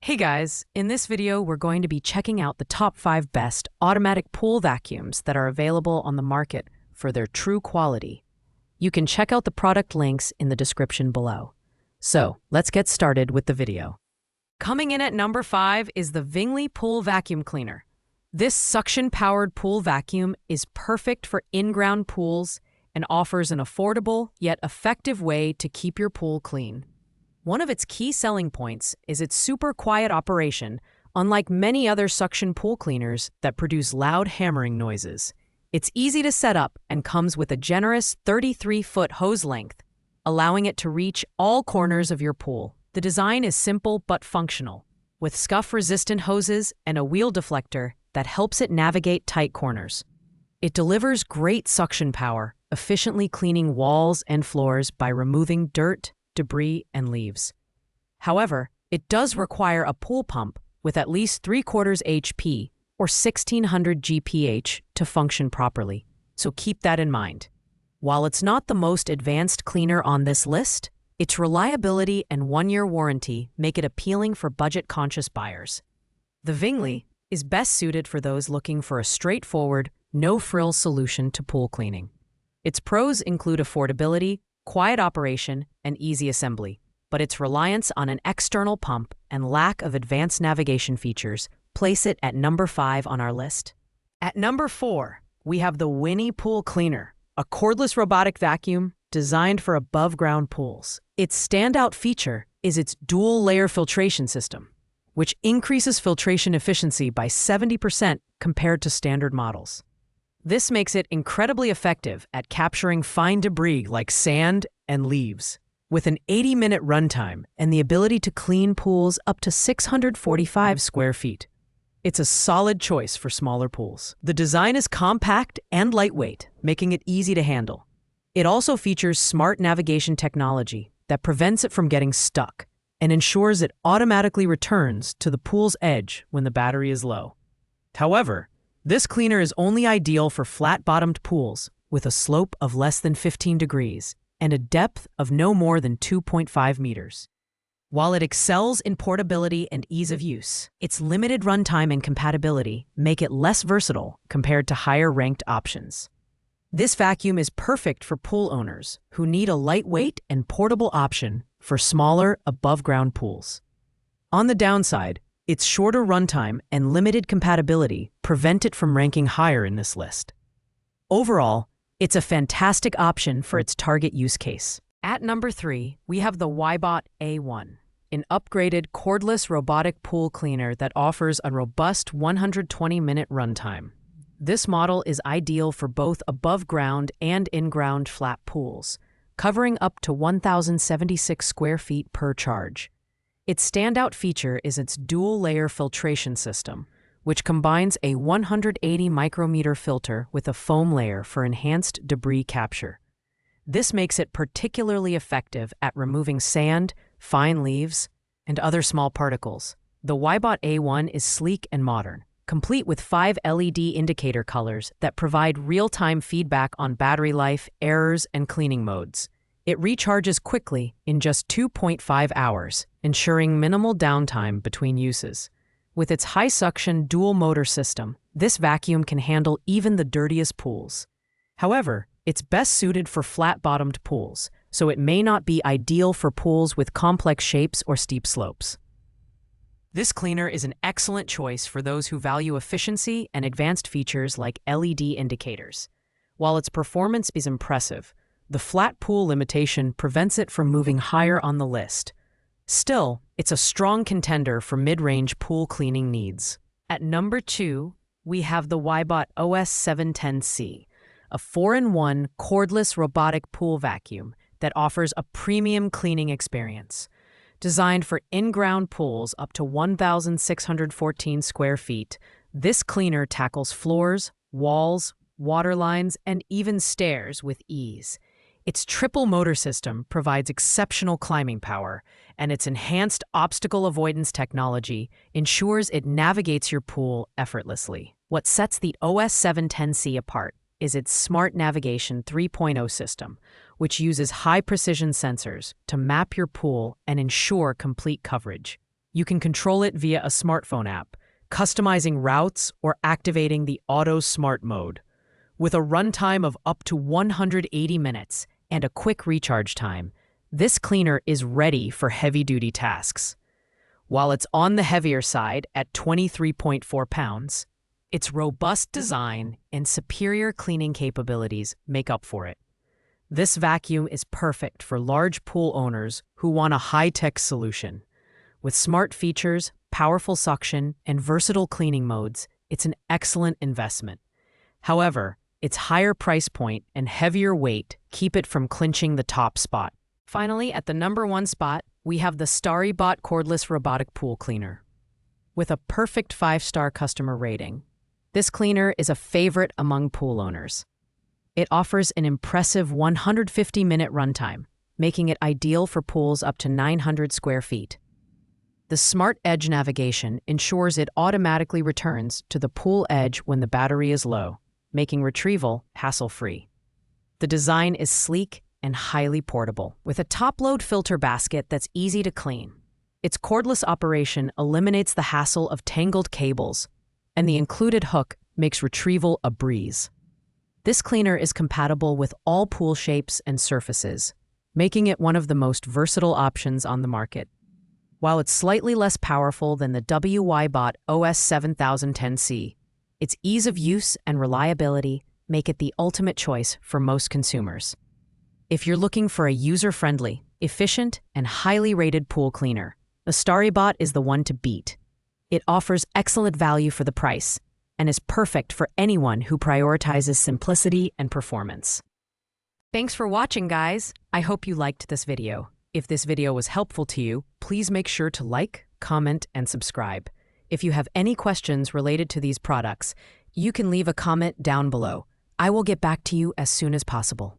Hey guys, in this video we're going to be checking out the top 5 best automatic pool vacuums that are available on the market for their true quality. You can check out the product links in the description below. So, let's get started with the video. Coming in at number 5 is the VINGLI Pool Vacuum Cleaner. This suction-powered pool vacuum is perfect for in-ground pools and offers an affordable yet effective way to keep your pool clean. One of its key selling points is its super quiet operation, unlike many other suction pool cleaners that produce loud hammering noises. It's easy to set up and comes with a generous 33-foot hose length, allowing it to reach all corners of your pool. The design is simple but functional, with scuff-resistant hoses and a wheel deflector that helps it navigate tight corners. It delivers great suction power, efficiently cleaning walls and floors by removing dirt, debris, and leaves. However, it does require a pool pump with at least 3/4 HP or 1600 GPH to function properly, so keep that in mind. While it's not the most advanced cleaner on this list, its reliability and 1-year warranty make it appealing for budget-conscious buyers. The VINGLI is best suited for those looking for a straightforward, no-frills solution to pool cleaning. Its pros include affordability, quiet operation, and easy assembly, but its reliance on an external pump and lack of advanced navigation features place it at number 5 on our list. At number 4, we have the WYBOT Pool Cleaner, a cordless robotic vacuum designed for above-ground pools. Its standout feature is its dual-layer filtration system, which increases filtration efficiency by 70% compared to standard models. This makes it incredibly effective at capturing fine debris like sand and leaves. With an 80-minute runtime and the ability to clean pools up to 645 square feet, it's a solid choice for smaller pools. The design is compact and lightweight, making it easy to handle. It also features smart navigation technology that prevents it from getting stuck and ensures it automatically returns to the pool's edge when the battery is low. However, this cleaner is only ideal for flat-bottomed pools with a slope of less than 15 degrees and a depth of no more than 2.5 meters. While it excels in portability and ease of use, its limited runtime and compatibility make it less versatile compared to higher-ranked options. This vacuum is perfect for pool owners who need a lightweight and portable option for smaller, above-ground pools. On the downside, its shorter runtime and limited compatibility prevent it from ranking higher in this list. Overall, it's a fantastic option for its target use case. At number 3, we have the WYBOT A1, an upgraded cordless robotic pool cleaner that offers a robust 120-minute runtime. This model is ideal for both above-ground and in-ground flat pools, covering up to 1,076 square feet per charge. Its standout feature is its dual-layer filtration system, which combines a 180 micrometer filter with a foam layer for enhanced debris capture. This makes it particularly effective at removing sand, fine leaves, and other small particles. The WYBOT A1 is sleek and modern, complete with 5 LED indicator colors that provide real-time feedback on battery life, errors, and cleaning modes. It recharges quickly in just 2.5 hours, ensuring minimal downtime between uses. With its high-suction dual-motor system, this vacuum can handle even the dirtiest pools. However, it's best suited for flat-bottomed pools, so it may not be ideal for pools with complex shapes or steep slopes. This cleaner is an excellent choice for those who value efficiency and advanced features like LED indicators. While its performance is impressive, the flat pool limitation prevents it from moving higher on the list. Still, it's a strong contender for mid-range pool cleaning needs. At number 2, we have the WYBOT OS710C, a 4-in-1 cordless robotic pool vacuum that offers a premium cleaning experience. Designed for in-ground pools up to 1,614 square feet, this cleaner tackles floors, walls, water lines, and even stairs with ease. Its triple motor system provides exceptional climbing power, and its enhanced obstacle avoidance technology ensures it navigates your pool effortlessly. What sets the OS710C apart is its Smart Navigation 3.0 system, which uses high-precision sensors to map your pool and ensure complete coverage. You can control it via a smartphone app, customizing routes or activating the Auto Smart mode. With a runtime of up to 180 minutes and a quick recharge time, this cleaner is ready for heavy-duty tasks. While it's on the heavier side at 23.4 pounds, its robust design and superior cleaning capabilities make up for it. This vacuum is perfect for large pool owners who want a high-tech solution. With smart features, powerful suction, and versatile cleaning modes, it's an excellent investment. However, its higher price point and heavier weight keep it from clinching the top spot. Finally, at the number 1 spot, we have the WYBOT Cordless Robotic Pool Cleaner. With a perfect 5-star customer rating, this cleaner is a favorite among pool owners. It offers an impressive 150-minute runtime, making it ideal for pools up to 900 square feet. The Smart Edge navigation ensures it automatically returns to the pool edge when the battery is low, making retrieval hassle-free. The design is sleek and highly portable, with a top-load filter basket that's easy to clean. Its cordless operation eliminates the hassle of tangled cables, and the included hook makes retrieval a breeze. This cleaner is compatible with all pool shapes and surfaces, making it one of the most versatile options on the market. While it's slightly less powerful than the WYBOT OS 7010C, its ease of use and reliability make it the ultimate choice for most consumers. If you're looking for a user-friendly, efficient, and highly rated pool cleaner, the WYBOT is the one to beat. It offers excellent value for the price and is perfect for anyone who prioritizes simplicity and performance. Thanks for watching, guys. I hope you liked this video. If this video was helpful to you, please make sure to like, comment, and subscribe. If you have any questions related to these products, you can leave a comment down below. I will get back to you as soon as possible.